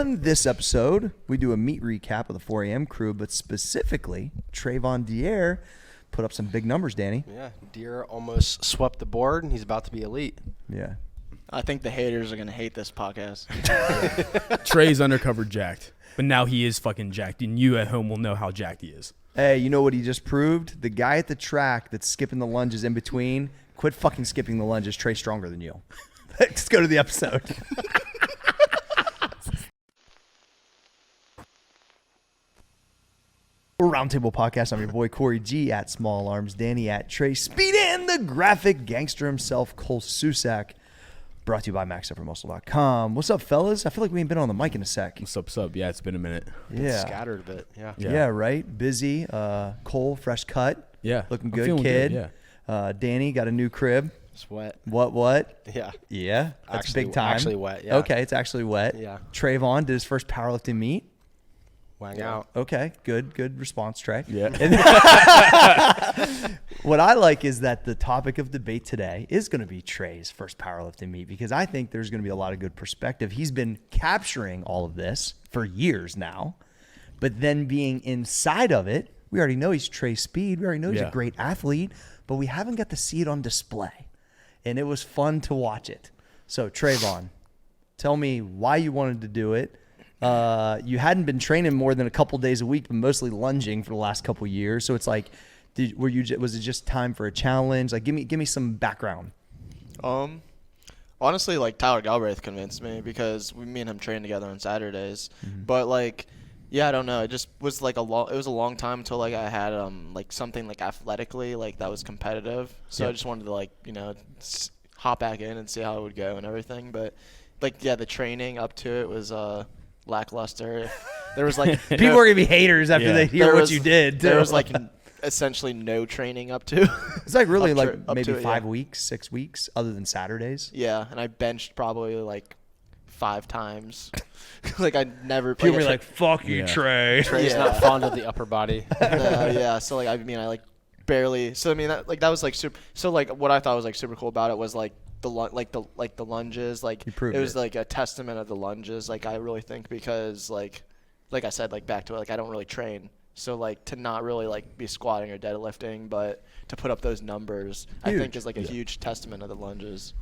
On this episode, we do a meet recap of the 4 a.m. crew, but specifically, Traevon put up some big numbers, Danny. Yeah, Deere almost swept the board, and he's about to be elite. Yeah. I think the haters are going to hate this podcast. Trae's undercover jacked, but now he is fucking jacked, and you at home will know how jacked he is. Hey, you know what he just proved? The guy at the track that's skipping the lunges in between, quit fucking skipping the lunges. Trae's stronger than you. Let's go to the episode. Roundtable podcast. I'm your boy Corey G at Small Arms, Danny at Trae Speed, and the graphic gangster himself, Cole Susak. Brought to you by MaxUpperMuscle.com. What's up, fellas? I feel like we ain't been on the mic in a sec. What's up? Yeah, it's been a minute. Yeah. Scattered a bit, Yeah, right? Busy. Cole, fresh cut. Yeah. Looking I'm good, feeling kid. Good, yeah. Danny got a new crib. Sweat. What? Yeah. Yeah. That's Actually, big time. Actually wet, yeah. Okay, it's actually wet. Yeah. Traevon did his first powerlifting meet. Wang out. Okay, good response, Trae. Yeah. What I like is that the topic of debate today is going to be Trae's first powerlifting meet, because I think there's going to be a lot of good perspective. He's been capturing all of this for years now, but then being inside of it, we already know he's Trae Speed. We already know he's a great athlete, but we haven't got to see it on display, and it was fun to watch it. So Traevon, tell me why you wanted to do it. You hadn't been training more than a couple days a week, but mostly lunging for the last couple of years. So it's like, was it just time for a challenge? Like, give me some background. Honestly, like Tyler Galbraith convinced me because me and him trained together on Saturdays. Mm-hmm. But like, yeah, I don't know. It just was like it was a long time until like I had like something like athletically like that was competitive. So I just wanted to like hop back in and see how it would go and everything. But like the training up to it was lackluster. There was like people are gonna be haters after they hear what you did. There was like essentially no training up to. It's like really maybe 5 weeks, 6 weeks, other than Saturdays. Yeah, and I benched probably like 5 times. Like I never. People were like, "Fuck you, Trae." Trae's not fond of the upper body. Yeah. So like I like barely. So I mean that was like super. So like what I thought was like super cool about it was like the lunges, like it was like a testament of the lunges, like I really think, because like I said, like back to it, like I don't really train, so like to not really like be squatting or deadlifting, but to put up those numbers, I think is like a huge testament of the lunges.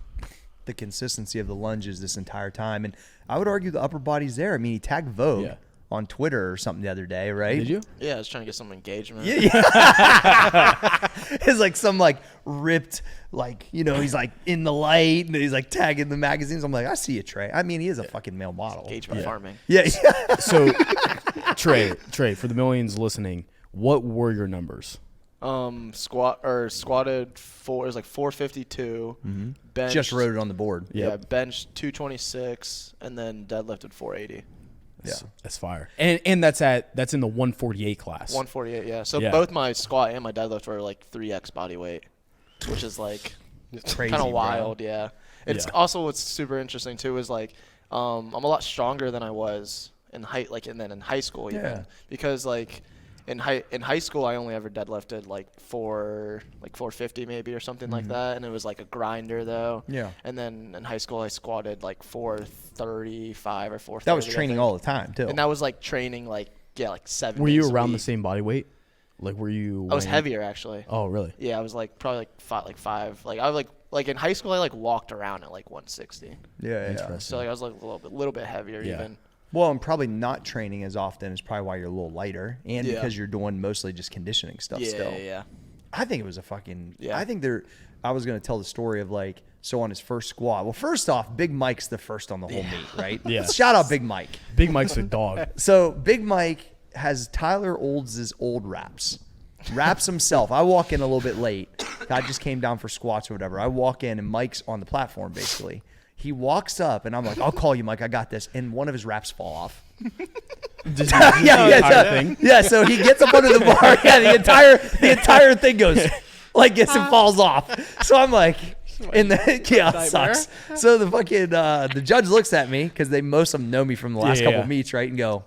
The consistency of the lunges this entire time, and I would argue the upper body's there. I mean, he tagged Vogue on Twitter or something the other day, right? Did you? Yeah, I was trying to get some engagement. Yeah. It's like some like ripped, like, he's like in the light and he's like tagging the magazines. I'm like, I see you, Trae. I mean, he is a fucking male model. Engagement farming. Yeah. So, Trae, for the millions listening, what were your numbers? Squatted it was like 452. Mm-hmm. Benched, just wrote it on the board. Yeah, benched 226 and then deadlifted 480. Yeah, that's fire. And that's in the 148 class. 148, yeah. So both my squat and my deadlift were like 3x body weight, which is like kind of wild, bro. Yeah. It's also what's super interesting too is like I'm a lot stronger than I was in and then in high school even, because like in high school I only ever deadlifted like 450 maybe or something like that, and it was like a grinder though. Yeah. And then in high school I squatted like 435 or 430. That was training all the time too. And that was like training like 7 Were days you a around week. the same body weight? Like were you I was heavier actually. Oh, really? Yeah, I was like probably like 5. Like I was like in high school I like walked around at like 160. Yeah. So like I was like a little bit heavier even. Well, and probably not training as often is probably why you're a little lighter, and because you're doing mostly just conditioning stuff still. Yeah. I think it was I think I was going to tell the story of like, so on his first squat. Well, first off, Big Mike's the first on the whole meet, right? Yeah. Shout out Big Mike. Big Mike's a dog. So Big Mike has Tyler Olds' old wraps himself. I walk in a little bit late. I just came down for squats or whatever. I walk in and Mike's on the platform basically. He walks up and I'm like, I'll call you, Mike. I got this. And one of his wraps fall off. Yeah. So he gets up under the bar. Yeah, the entire thing goes like gets and falls off. So I'm like, it sucks. So the fucking the judge looks at me because most of them know me from the last couple meets, right? And go,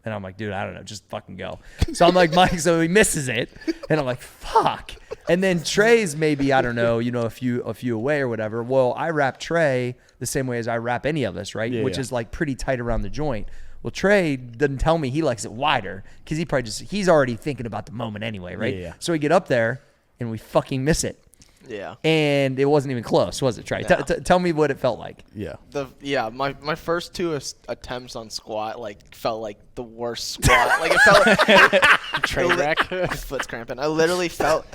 and I'm like, dude, I don't know, just fucking go. So I'm like, Mike. So he misses it, and I'm like, fuck. And then Trae's maybe, I don't know, a few away or whatever. Well, I wrap Trae the same way as I wrap any of us, right? Which is like pretty tight around the joint. Well, Trae doesn't tell me he likes it wider because he's already thinking about the moment anyway, right? Yeah. So we get up there and we fucking miss it. Yeah. And it wasn't even close, was it, Trae? No. Tell me what it felt like. Yeah. My first 2 attempts on squat like felt like the worst squat. Like it felt like Train wreck. foot's cramping. It literally felt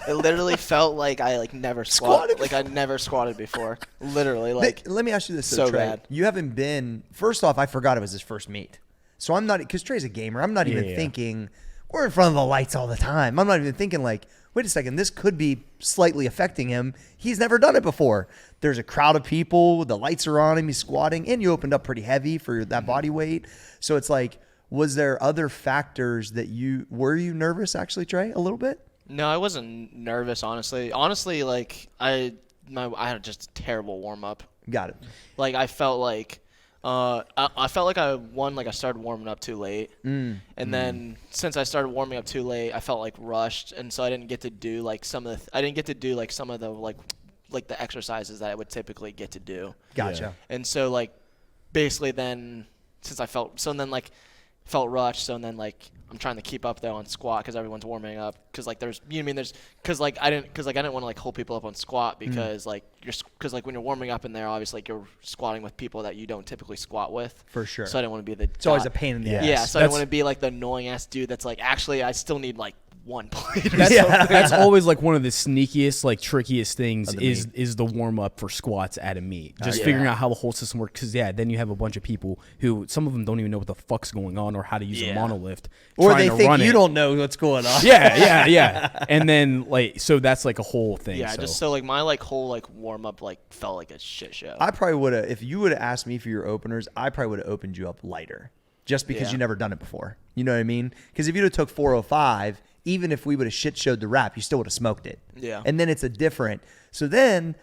like I like never Squatted? Like I never squatted before. Literally like Let me ask you this, so though, Trae. bad. You haven't been. First off, I forgot it was his first meet, so I'm not because Trae's a gamer. I'm not even thinking we're in front of the lights all the time. I'm not even thinking like, wait a second, this could be slightly affecting him. He's never done it before. There's a crowd of people. The lights are on him. He's squatting, and you opened up pretty heavy for that body weight. So it's like, was there other factors that were you nervous actually, Trae, a little bit? No, I wasn't nervous, honestly. Honestly, like I had just a terrible warm up. Got it. Like I felt like I felt like I started warming up too late, and then since I started warming up too late, I felt like rushed, and so I didn't get to do like some of the like the exercises that I would typically get to do. Gotcha. And so like basically then since I felt rushed, so then like I'm trying to keep up though on squat because everyone's warming up because like I didn't want to like hold people up on squat because like when you're warming up in there, obviously like you're squatting with people that you don't typically squat with. For sure. So I didn't want to be the. It's always a pain in the ass. Yeah, so I didn't want to be like the annoying ass dude that's like actually I still need like one plate. That's always like one of the sneakiest, like trickiest things Of the is the warm up for squats at a meet. Just figuring out how the whole system works. Because then you have a bunch of people who some of them don't even know what the fuck's going on or how to use a monolift, or they think you don't know what's going on. Yeah. And then like so that's like a whole thing. Yeah, just so like my like whole like warm up like felt like a shit show. I probably would have, if you would have asked me for your openers, I probably would have opened you up lighter, just because you never done it before. You know what I mean? Because if you'd have took 405. Even if we would have shit showed the wrap, you still would have smoked it. Yeah. And then it's a different. So then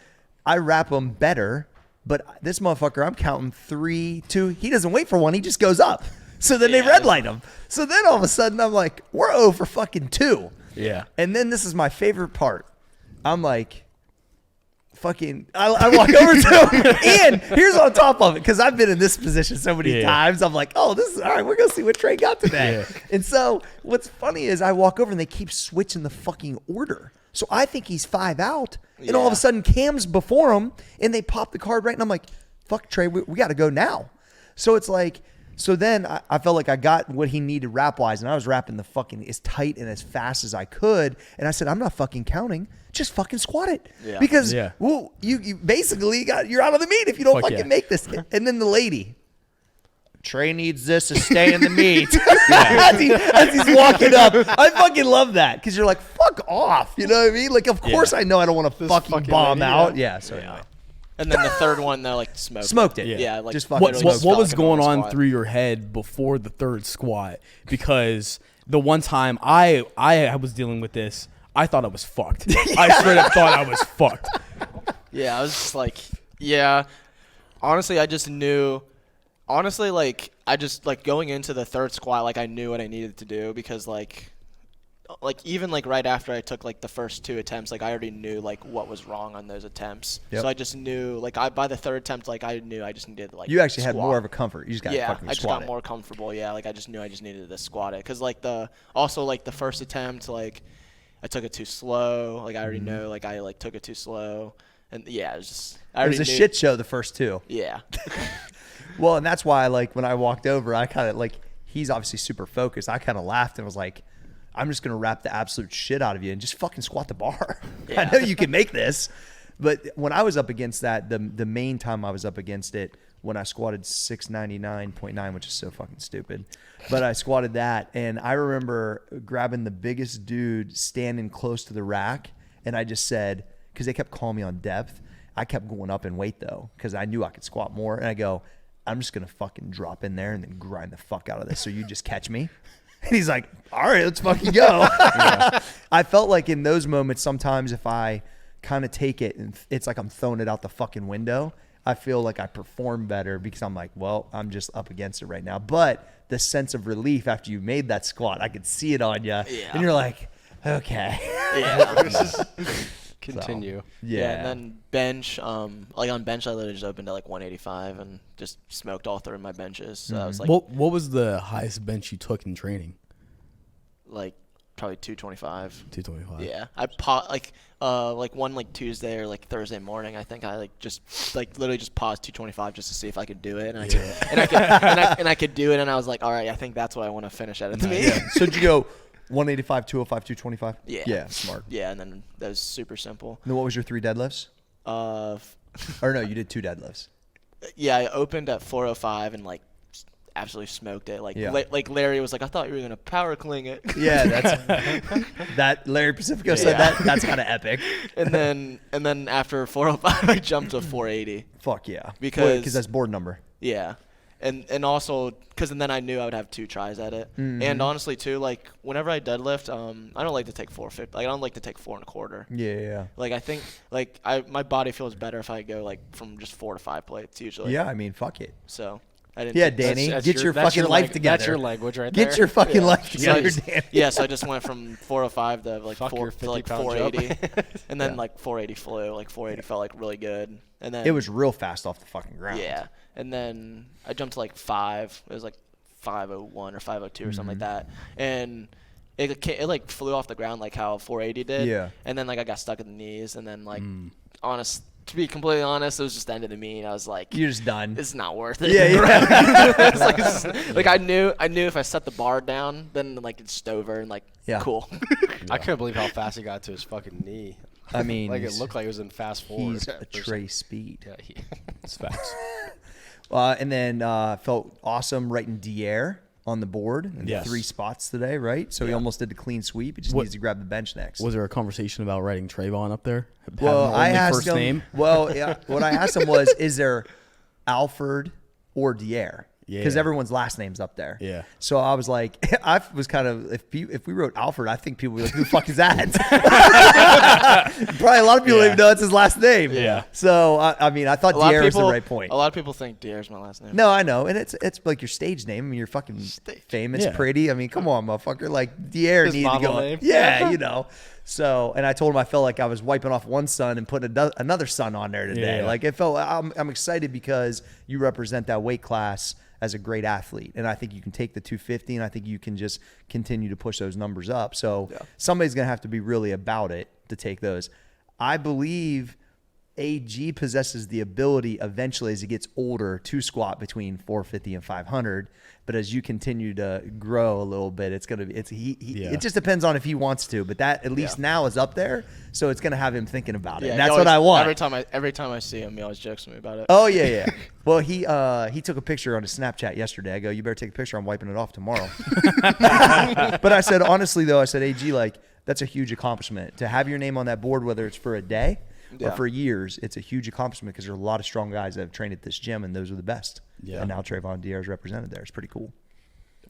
I wrap them better, but this motherfucker, I'm counting 3, 2. He doesn't wait for one. He just goes up. So then they red light him. So then all of a sudden I'm like, we're 0 for fucking 2. Yeah. And then this is my favorite part. I'm like, fucking, I walk over to him, and here's on top of it, because I've been in this position so many times. I'm like, oh, this is all right. We're gonna see what Trae got today. And so what's funny is I walk over and they keep switching the fucking order. So I think he's 5 out, and all of a sudden Cam's before him, and they pop the card right, and I'm like, fuck Trae, we got to go now. So it's like. So then I felt like I got what he needed rap-wise, and I was rapping the fucking as tight and as fast as I could. And I said, I'm not fucking counting. Just fucking squat it. Yeah. Because, well, you basically you're out of the meet if you don't fucking make this. And then the lady, Trae needs this to stay in the meet. as he's walking up. I fucking love that because you're like, fuck off. You know what I mean? Like, of course I know I don't want to fucking bomb out. Yeah, so anyway. And then the third one, they're like smoked it. Yeah, like just fucking what was going on through your head before the third squat? Because the one time I was dealing with this, I thought I was fucked. I straight up thought I was fucked. Yeah, I was just like, honestly, I just knew. Honestly, like I just like going into the third squat, like I knew what I needed to do because like even like right after I took like the first 2 attempts, like I already knew like what was wrong on those attempts. So I just knew like by the third attempt, like I knew I just needed to like. You actually squat. had more of a comfort. You just got fucking I just got more comfortable. Yeah, like I just knew I just needed to squat it because like the first attempt, like I took it too slow. Like I already know like I like took it too slow, and it was just. It was a shit show the first 2. Yeah. Well, and that's why like when I walked over, I kind of like he's obviously super focused. I kind of laughed and was like, I'm just going to wrap the absolute shit out of you and just fucking squat the bar. Yeah. I know you can make this. But when I was up against that, the main time I was up against it, when I squatted 699.9, which is so fucking stupid. But I squatted that, and I remember grabbing the biggest dude standing close to the rack, and I just said, because they kept calling me on depth, I kept going up in weight, though, because I knew I could squat more. And I go, I'm just going to fucking drop in there and then grind the fuck out of this so you just catch me. And he's like, all right, let's fucking go. I felt like in those moments, sometimes if I kind of take it and it's like I'm throwing it out the fucking window, I feel like I perform better because I'm like, well, I'm just up against it right now. But the sense of relief after you made that squat, I could see it on you. Yeah. And you're like, okay. Yeah. Continue. So, yeah. And then bench, like on bench, I literally just opened at like 185 and just smoked all through my benches. So I was like, what was the highest bench you took in training? like probably 225. 225. Yeah, I like one like Tuesday or like Thursday morning. I think I like just like literally just paused 225 just to see if I could do it, and I could do it, and I was like, all right, I think that's what I want to finish at the meet. Yeah. So did you go 185, 205, 225? Yeah. Yeah, smart. Yeah, and then that was super simple. And then what was your 3 deadlifts? Or no, you did 2 deadlifts. Yeah, I opened at 405 and like absolutely smoked it. Like like Larry was like, I thought you were gonna power cling it. Yeah, that's that Larry Pacifico said that. That's kind of epic. And then after 405, I jumped to 480. Fuck yeah. Because that's board number. Yeah. And also because then I knew I would have 2 tries at it. Mm-hmm. And honestly too, like whenever I deadlift, I don't like to take 450. Like I don't like to take 4 1/4. Yeah. Like I think like my body feels better if I go like from just 4 to 5 plates usually. Yeah, I mean, fuck it. So I didn't. Yeah, Danny, get your fucking life together. That's your language right there. Get your fucking life together, So Danny. yeah, so I just went from 405 to like Fuck your 480, and then Yeah. like 480 flew. Like 480 felt like really good, and then It was real fast off the fucking ground. yeah, and then I jumped to like 5. It was like 501 or 502 or something like that, and it like flew off the ground like how 480 did. Yeah. And then like I got stuck at the knees, and then like to be completely honest, it was just the end of the meet. I was like, You're just done. this is not worth it. Yeah. It's like I knew if I set the bar down, then like it's just over and like cool. I couldn't believe how fast he got to his fucking knee. I mean, like it looked like it was in fast forward. He's a Trae speed. Yeah, It's facts. And then felt awesome writing Dier on the board in Yes. 3 spots today, right? So he almost did the clean sweep. He just needs to grab the bench next. Was there a conversation about writing Traevon up there? Well, Having I only asked first him. name? Well, yeah, what I asked him was, is there Alfred or Dier? Because Yeah. everyone's last name's up there. Yeah. So I was like, I was kind of, if we wrote Alfred, I think people would be like, who the fuck is that? Probably a lot of people don't even know it's his last name. Yeah. So, I mean, I thought Dier was the right point. A lot of people think Dier's my last name. No, I know. And it's like your stage name. I mean, you're fucking famous, Yeah. pretty. I mean, come on, motherfucker. Like, Dier His needed to model go. name. Yeah, you know. So, and I told him I felt like I was wiping off one son and putting another son on there today. Yeah. Like, it felt, I'm excited because you represent that weight class as a great athlete. And I think you can take the 250 and I think you can just continue to push those numbers up. So somebody's going to have to be really about it to take those. I believe AG possesses the ability eventually as he gets older to squat between 450 and 500. But as you continue to grow a little bit, it's gonna be it just depends on if he wants to. But that at least now is up there, so it's gonna have him thinking about it. Yeah, And that's what I want. Every time I see him, he always jokes with me about it. Oh yeah. Well, he took a picture on his Snapchat yesterday. I go, you better take a picture. I'm wiping it off tomorrow. But I said honestly though, I said AG, like that's a huge accomplishment to have your name on that board, whether it's for a day or for years. It's a huge accomplishment because there are a lot of strong guys that have trained at this gym, and those are the best. Yeah. And now Traevon Dier is represented there. It's pretty cool.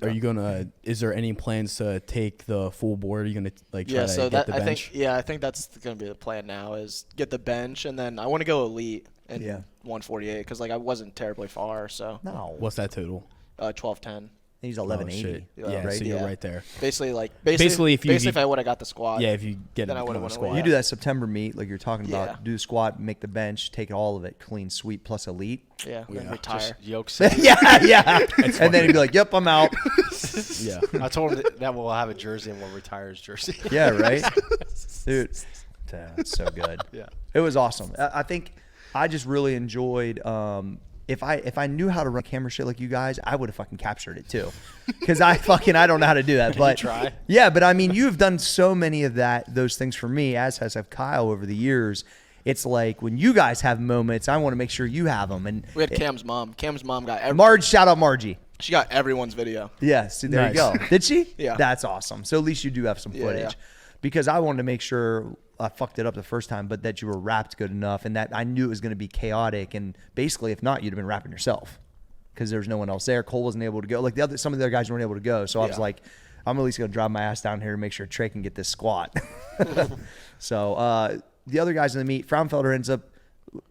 Are you gonna? Is there any plans to take the full board? Are you gonna like try to get the bench? I think that's gonna be the plan now is get the bench, and then I want to go elite in 148 because like I wasn't terribly far. So No. What's that total? 1210. He's Oh, 1180. shit. Yeah, right? so you're right there. Basically if I would have got the squat. Yeah, if you get Then I it, would've become a went squad. away. You do that September meet, like you're talking about. Yeah. Do the squat, make the bench, take all of it, clean sweep plus elite. Yeah, then Yeah, retire. just yokes. yeah. And then he'd be like, "Yep, I'm out." Yeah. I told him that we'll have a jersey and we'll retire his jersey. Yeah, right, dude. That's so good. Yeah. It was awesome. I think I just really enjoyed. If I knew how to run camera shit like you guys, I would have fucking captured it too. Because I don't know how to do that. But try? Yeah, but I mean, you have done so many of those things for me, as have Kyle over the years. It's like when you guys have moments, I want to make sure you have them. And We had Cam's mom. Cam's mom got Marge, shout out Margie. she got everyone's video. Yeah, see, there you go. Nice. Did she? Yeah. That's awesome. So at least you do have some footage. yeah. Because I wanted to make sure I fucked it up the first time, but that you were wrapped good enough and that I knew it was going to be chaotic. And basically, if not, you'd have been wrapping yourself because there was no one else there. Cole wasn't able to go. Like some of the other guys weren't able to go. So I was like, I'm at least going to drive my ass down here and make sure Trae can get this squat. So the other guys in the meet, Fraunfelder ends up,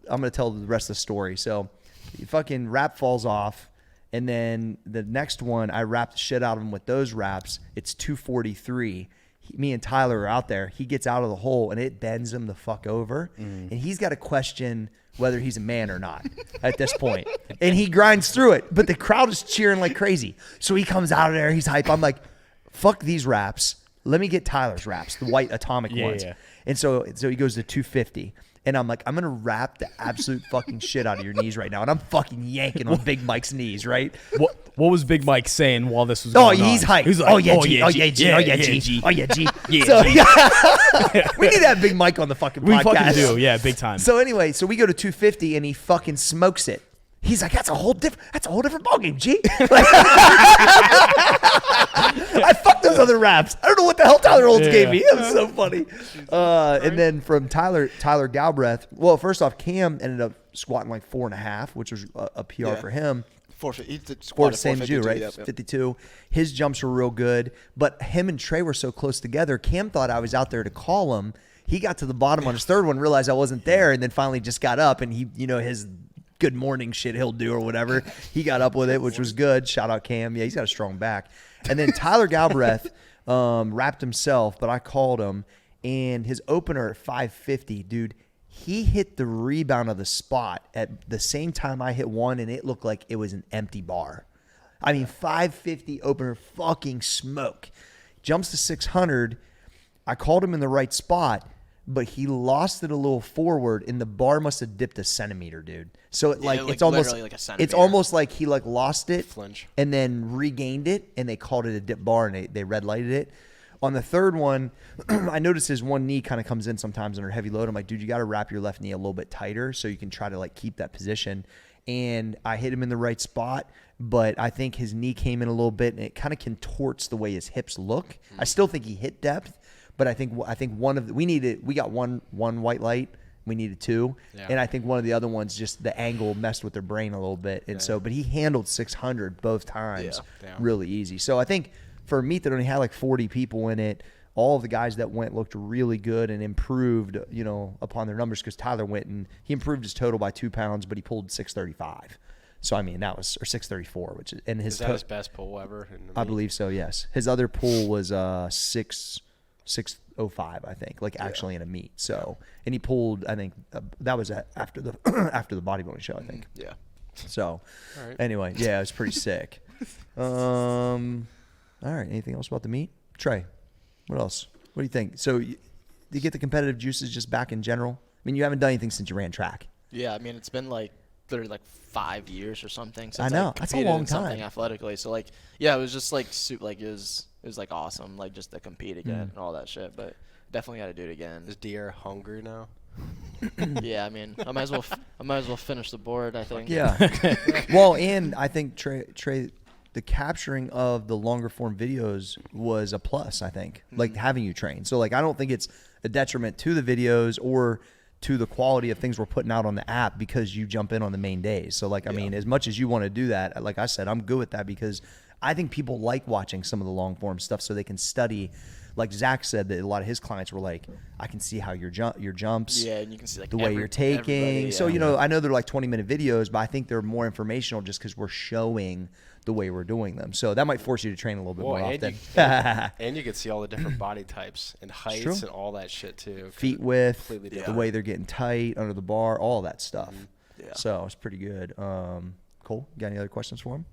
I'm going to tell the rest of the story. So fucking wrap falls off. And then the next one, I wrapped the shit out of him with those wraps. It's 243. me and Tyler are out there. He gets out of the hole and it bends him the fuck over. And he's got to question whether he's a man or not at this point. And he grinds through it, but the crowd is cheering like crazy. So he comes out of there. He's hype. I'm like, fuck these wraps. Let me get Tyler's wraps, the white atomic ones. Yeah. And so he goes to 250. And I'm like, I'm going to wrap the absolute fucking shit out of your knees right now. And I'm fucking yanking on Big Mike's knees, right? What was Big Mike saying while this was going on? He's hyped. He's like, G. Oh, yeah, G. Yeah, G. Oh, yeah, G. Yeah, so, we need to have Big Mike on the fucking podcast. We fucking do. Yeah, big time. So anyway, we go to 250 and he fucking smokes it. He's like, that's a whole different ballgame, G. I fucked those other raps. I don't know what the hell Tyler Olds gave me. It was so funny. And then from Tyler Galbraith, well, first off, Cam ended up squatting like 4.5, which was a PR for him. 450, same as you, right? Yep. 52. His jumps were real good, but him and Trae were so close together. Cam thought I was out there to call him. He got to the bottom on his third one, realized I wasn't there, and then finally just got up, and he, his good morning shit he'll do or whatever. He got up with it, which was good. Shout out Cam. Yeah, he's got a strong back. And then Tyler Galbraith wrapped himself, but I called him, and his opener at 550, dude, he hit the rebound of the spot at the same time I hit one, and it looked like it was an empty bar. I mean, 550 opener, fucking smoke. Jumps to 600. I called him in the right spot, but he lost it a little forward, and the bar must have dipped a centimeter, dude. So it's almost like a centimeter. It's almost like he lost it, flinch, and then regained it, and they called it a dip bar, and they red lighted it. On the third one, I noticed his one knee kind of comes in sometimes under heavy load. I'm like, dude, you got to wrap your left knee a little bit tighter so you can try to keep that position. And I hit him in the right spot, but I think his knee came in a little bit, and it kind of contorts the way his hips look. I still think he hit depth, but I think we got one white light. We needed two. Yeah. And I think one of the other ones, just the angle messed with their brain a little bit. And but he handled 600 both times really easy. So I think for a meet that only had like 40 people in it, all of the guys that went looked really good and improved, upon their numbers, because Tyler went and he improved his total by 2 pounds, but he pulled 635. So, I mean, that was, or 634, which is, and is that his best pull ever? I believe so, yes. His other pull was 605, I think, actually in a meet. So, and he pulled, I think, that was after the bodybuilding show, I think. Yeah. So, anyway, yeah, it was pretty sick. All right. Anything else about the meet? Trae, what else? What do you think? So, do you get the competitive juices just back in general? I mean, you haven't done anything since you ran track. Yeah, I mean, it's been literally 5 years or something since I know. That's a long time. Something athletically. So, it was just it was awesome, just to compete again and all that shit. But definitely got to do it again. Is Deere hungry now? Yeah, I mean, I might as well finish the board, I think. Yeah. Well, and I think Trae, the capturing of the longer form videos was a plus, I think, having you train. So, I don't think it's a detriment to the videos or to the quality of things we're putting out on the app because you jump in on the main days. So, I mean, as much as you want to do that, like I said, I'm good with that because I think people like watching some of the long form stuff so they can study. Like Zach said, that a lot of his clients were like, I can see how your jumps, and you can see the way you're taking. So, I know they're 20-minute videos, but I think they're more informational just because we're showing the way we're doing them. So that might force you to train a little bit more often. And you can see all the different body types and heights and all that shit too. Feet width, the way they're getting tight under the bar, all that stuff. Yeah. So it's pretty good. Cole, got any other questions for him?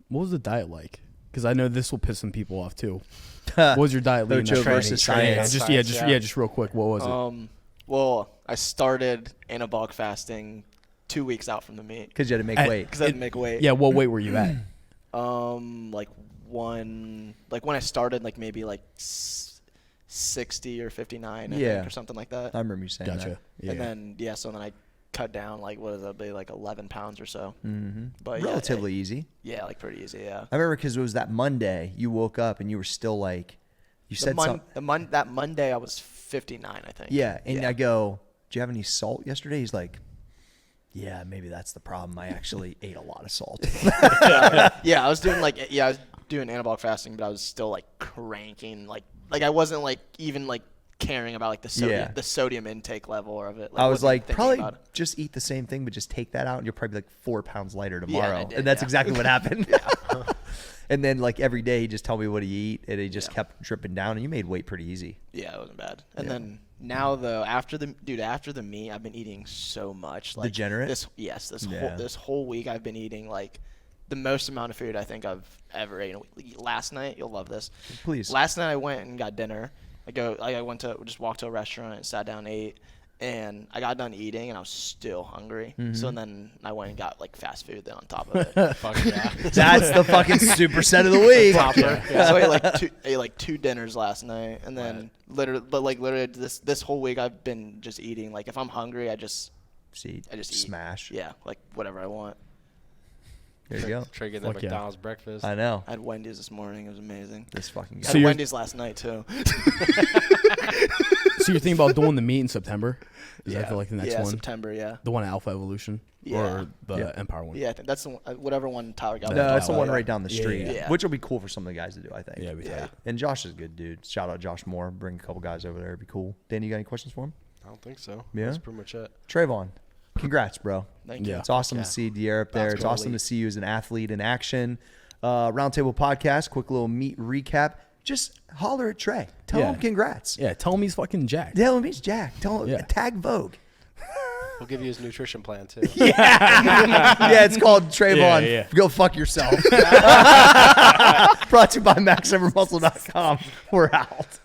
What was the diet like? Because I know this will piss some people off too. What was your diet leading up versus science? Just real quick. What was it? Well, I started anabolic fasting 2 weeks out from the meet. Because you had to make weight. Because I had to make weight. Yeah, what weight were you at? When I started, maybe 60 or 59, I think, or something like that. I remember you saying that. Gotcha. Yeah. And then, so then I cut down, what is that, 11 pounds or so. Mm-hmm. But relatively easy. Yeah, pretty easy, yeah. I remember because it was that Monday, you woke up and you were still you said something. That Monday I was 59, I think. Yeah, and I go, do you have any salt yesterday? He's like, yeah, maybe that's the problem. I actually ate a lot of salt. I was doing I was doing anabolic fasting, but I was still cranking I wasn't even caring about the sodium intake level of it. I was probably just eat the same thing, but just take that out, and you'll probably be 4 pounds lighter tomorrow. Yeah, and that's exactly what happened. And then like every day he just tell me what he eat, and he just kept dripping down, and you made weight pretty easy. Yeah, it wasn't bad. And then now though, after the meet, I've been eating so much. Like Degenerate? This whole week I've been eating like the most amount of food I think I've ever eaten. Last night, you'll love this. Please. Last night I went and got dinner. I walked to a restaurant and sat down and ate. And I got done eating, and I was still hungry. So then I went and got like fast food then on top of it. Fuck yeah. That's the fucking superset of the week. So I ate like two dinners last night, and then literally this whole week I've been just eating. Like if I'm hungry, I just eat. Smash. Yeah, like whatever I want. There you go. Trae getting that McDonald's breakfast. I know. I had Wendy's this morning. It was amazing. This fucking guy. I had Wendy's last night too. So you're thinking about doing the meet in September? Is that like the next one? Yeah, September. Yeah. The one at Alpha Evolution or the Empire one? Yeah, I think that's the one, whatever one Tyler got. No, it's the one right down the street, Yeah. which will be cool for some of the guys to do, I think. Yeah, tight. And Josh is a good dude. Shout out Josh Moore. Bring a couple guys over there. It'd be cool. Danny, you got any questions for him? I don't think so. Yeah? That's pretty much it. Traevon, congrats, bro. Thank you. It's awesome to see Dier up there. It's awesome to see you as an athlete in action. Roundtable podcast, quick little meet recap. Just holler at Trae. Tell him congrats. Yeah, tell him he's fucking jacked. Tell him he's jacked. Tell him tag Vogue. We'll give you his nutrition plan too. Yeah, it's called Traevon. Yeah. Go fuck yourself. Brought to you by MaxEverMuscle.com. We're out.